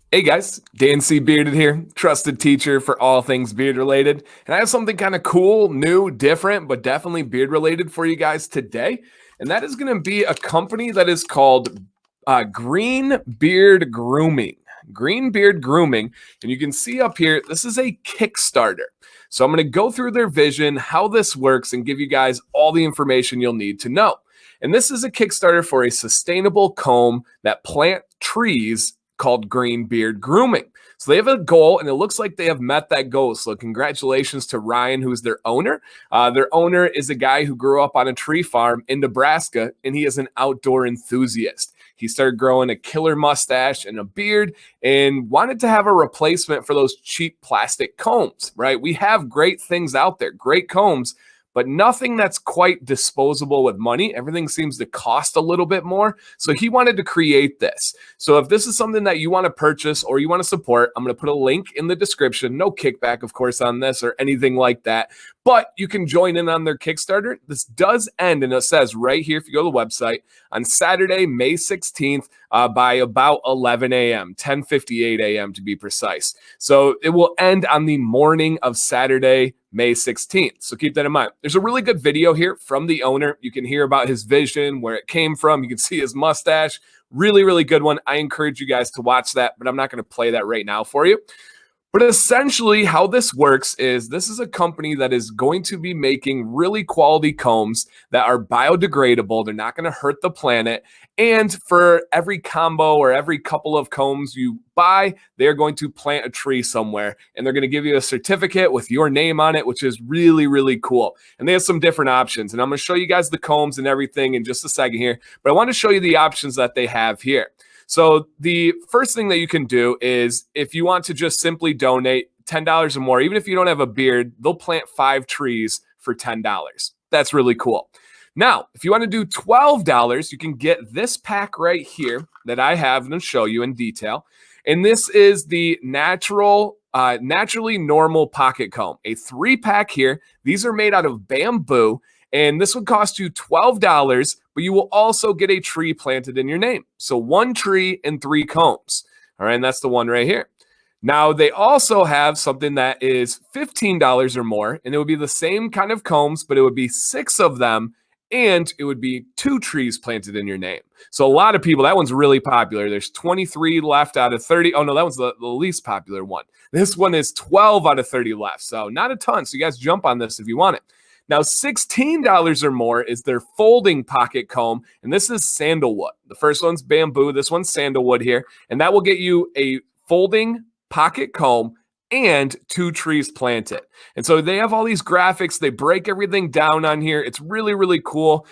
Hey guys, Dan C. Bearded here, trusted teacher for all things beard related. And I have something kind of cool, new, different, but definitely beard related for you guys today. And that is going to be a company that is called Green Beard Grooming. Green Beard Grooming. And you can see up here, this is a Kickstarter. So I'm going to go through their vision, how this works, and give you guys all the information you'll need to know. And this is a Kickstarter for a sustainable comb that plant trees called Green Beard Grooming. So they have a goal, and it looks like they have met that goal. So congratulations to Ryan, who's their owner. Their owner is a guy who grew up on a tree farm in Nebraska, and he is an outdoor enthusiast. He started growing a killer mustache and a beard and wanted to have a replacement for those cheap plastic combs, right? We have great things out there, great combs, but nothing that's quite disposable with money. Everything seems to cost a little bit more. So he wanted to create this. So if this is something that you want to purchase or you want to support, I'm going to put a link in the description. No kickback, of course, on this or anything like that. But you can join in on their Kickstarter. This does end, and it says right here, if you go to the website, on Saturday, May 16th by about 11 a.m., 10:58 a.m. to be precise. So it will end on the morning of Saturday, May 16th. So keep that in mind. There's a really good video here from the owner. You can hear about his vision, where it came from. You can see his mustache. Really, really good one. I encourage you guys to watch that, but I'm not going to play that right now for you. But essentially, how this works is this is a company that is going to be making really quality combs that are biodegradable. They're not going to hurt the planet. And for every combo or every couple of combs you buy, they're going to plant a tree somewhere. And they're going to give you a certificate with your name on it, which is really, really cool. And they have some different options. And I'm going to show you guys the combs and everything in just a second here. But I want to show you the options that they have here. So the first thing that you can do is if you want to just simply donate $10 or more, even if you don't have a beard, they'll plant 5 trees for $10. That's really cool. Now, if you want to do $12, you can get this pack right here that I have and I'll show you in detail. And this is the naturally normal pocket comb, a 3-pack here. These are made out of bamboo. And this would cost you $12, but you will also get a tree planted in your name. So 1 tree and 3 combs. All right, and that's the one right here. Now, they also have something that is $15 or more, and it would be the same kind of combs, but it would be 6 of them, and it would be 2 trees planted in your name. So a lot of people, that one's really popular. There's 23 left out of 30. Oh, no, that was the least popular one. This one is 12 out of 30 left, so not a ton. So you guys jump on this if you want it. Now, $16 or more is their folding pocket comb, and this is sandalwood. The first one's bamboo, this one's sandalwood here, and that will get you a folding pocket comb and 2 trees planted. And so they have all these graphics. They break everything down on here. It's really, really cool.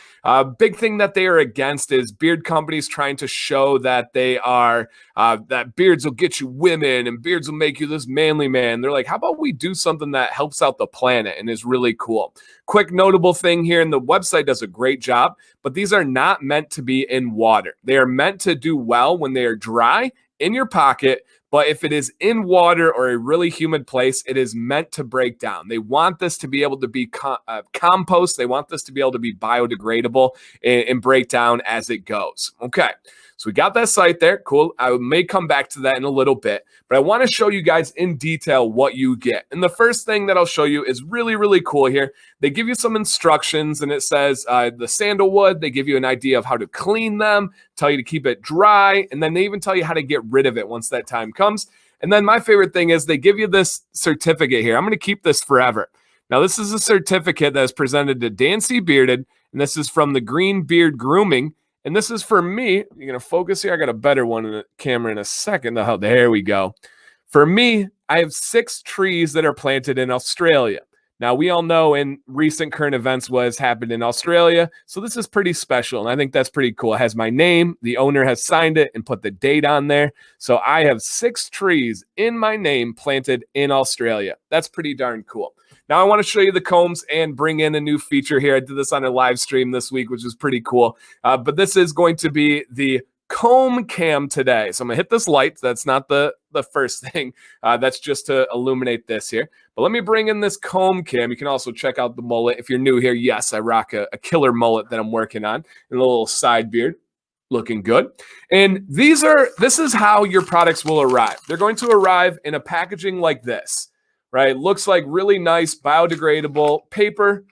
Big thing that they are against is beard companies trying to show that they are, that beards will get you women and beards will make you this manly man. They're like, how about we do something that helps out the planet and is really cool? Quick notable thing here, and the website does a great job, but these are not meant to be in water. They are meant to do well when they are dry in your pocket, but if it is in water or a really humid place, it is meant to break down. They want this to be able to be compost. They want this to be able to be biodegradable and break down as it goes. Okay, so we got that site there. Cool. I may come back to that in a little bit, but I want to show you guys in detail what you get. And the first thing that I'll show you is really, really cool here. They give you some instructions, and it says the sandalwood, they give you an idea of how to clean them, tell you to keep it dry, and then they even tell you how to get rid of it once that time comes. And then my favorite thing is they give you this certificate here. I'm going to keep this forever. Now, this is a certificate that is presented to Dan C. Bearded, and this is from the Green Beard Grooming. And this is for me. You're going to focus here. I got a better one in the camera in a second. Oh, there we go. For me, I have 6 trees that are planted in Australia. Now, we all know in recent current events what has happened in Australia, so this is pretty special, and I think that's pretty cool. It has my name, the owner has signed it and put the date on there, so I have 6 trees in my name planted in Australia. That's pretty darn cool. Now, I want to show you the combs and bring in a new feature here. I did this on a live stream this week, which is pretty cool, but this is going to be the comb cam today. So I'm gonna hit this light. That's not the first thing. That's just to illuminate this here. But let me bring in this comb cam. You can also check out the mullet. If you're new here, yes, I rock a killer mullet that I'm working on and a little side beard. Looking good. And this is how your products will arrive. They're going to arrive in a packaging like this, right? Looks like really nice biodegradable paper.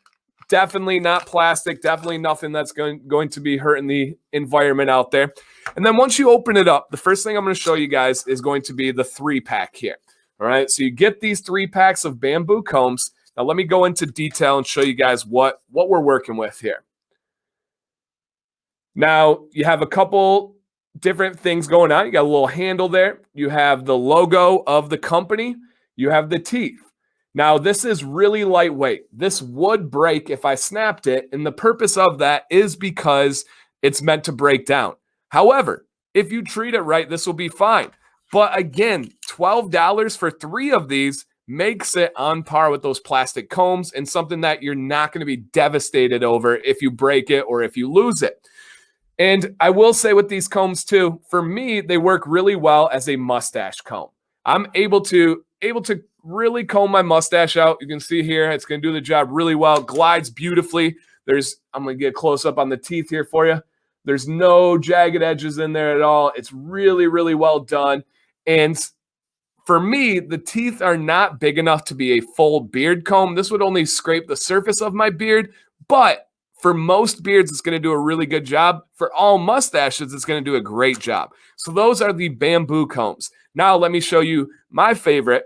Definitely not plastic, definitely nothing that's going to be hurting the environment out there. And then once you open it up, the first thing I'm going to show you guys is going to be the 3-pack here. All right, so you get these 3 packs of bamboo combs. Now let me go into detail and show you guys what we're working with here. Now, you have a couple different things going on. You got a little handle there. You have the logo of the company. You have the teeth. Now, this is really lightweight. This would break if I snapped it, and the purpose of that is because it's meant to break down. However, if you treat it right, this will be fine. But again, $12 for 3 of these makes it on par with those plastic combs and something that you're not going to be devastated over if you break it or if you lose it. And I will say with these combs too, for me, they work really well as a mustache comb. I'm able to really comb my mustache out. You can see here, it's going to do the job really well. Glides beautifully. I'm going to get a close up on the teeth here for you. There's no jagged edges in there at all. It's really, really well done. And for me, the teeth are not big enough to be a full beard comb. This would only scrape the surface of my beard, but for most beards, it's going to do a really good job. For all mustaches, it's going to do a great job. So those are the bamboo combs. Now let me show you my favorite,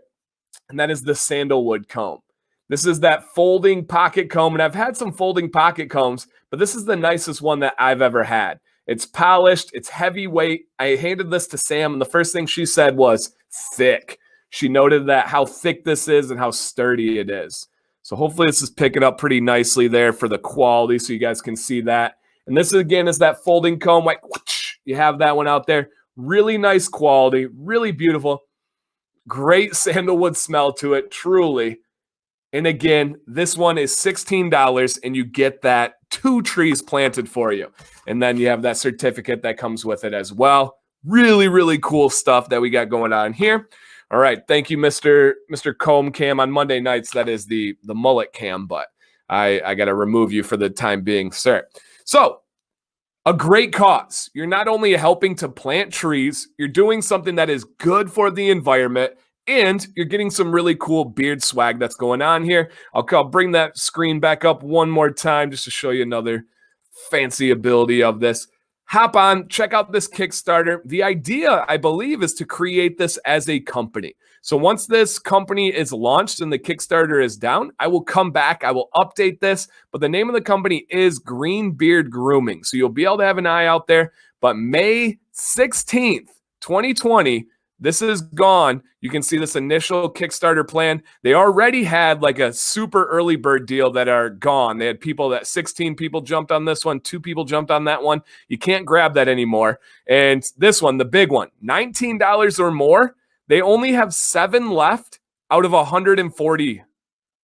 and that is the sandalwood comb. This is that folding pocket comb, and I've had some folding pocket combs, but this is the nicest one that I've ever had. It's polished, it's heavyweight. I handed this to Sam, and the first thing she said was thick. She noted that how thick this is and how sturdy it is. So hopefully this is picking up pretty nicely there for the quality so you guys can see that. And this, again, is that folding comb. Like, whoosh, you have that one out there. Really nice quality, really beautiful. Great sandalwood smell to it, truly. And again, this one is $16, and you get that 2 trees planted for you. And then you have that certificate that comes with it as well. Really, really cool stuff that we got going on here. All right, thank you, Mr. Comb Cam. On Monday nights, that is the mullet cam, but I got to remove you for the time being, sir. So, a great cause. You're not only helping to plant trees, you're doing something that is good for the environment, and you're getting some really cool beard swag that's going on here. I'll bring that screen back up one more time just to show you another fancy ability of this. Hop on, check out this Kickstarter. The idea, I believe, is to create this as a company. So once this company is launched and the Kickstarter is down, I will come back. I will update this. But the name of the company is Green Beard Grooming. So you'll be able to have an eye out there. But May 16th, 2020, this is gone. You can see this initial Kickstarter plan. They already had like a super early bird deal that are gone. They had 16 people jumped on this one, 2 people jumped on that one. You can't grab that anymore. And this one, the big one, $19 or more. They only have 7 left out of 140.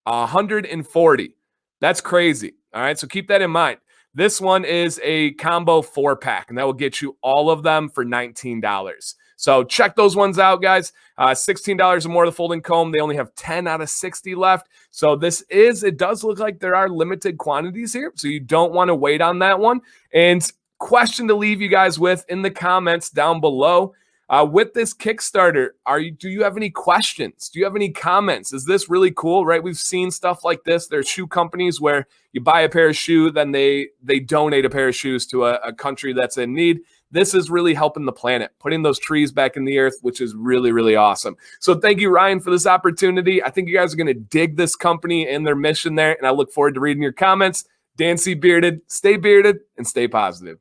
140. That's crazy. All right, so keep that in mind. This one is a combo 4-pack, and that will get you all of them for $19. So check those ones out, guys. $16 or more, the folding comb. They only have 10 out of 60 left. So it does look like there are limited quantities here. So you don't want to wait on that one. And question to leave you guys with in the comments down below. With this Kickstarter, do you have any questions? Do you have any comments? Is this really cool, right? We've seen stuff like this. There's shoe companies where you buy a pair of shoes, then they donate a pair of shoes to a country that's in need. This is really helping the planet, putting those trees back in the earth, which is really, really awesome. So thank you, Ryan, for this opportunity. I think you guys are going to dig this company and their mission there, and I look forward to reading your comments. Dan C. Bearded, stay bearded, and stay positive.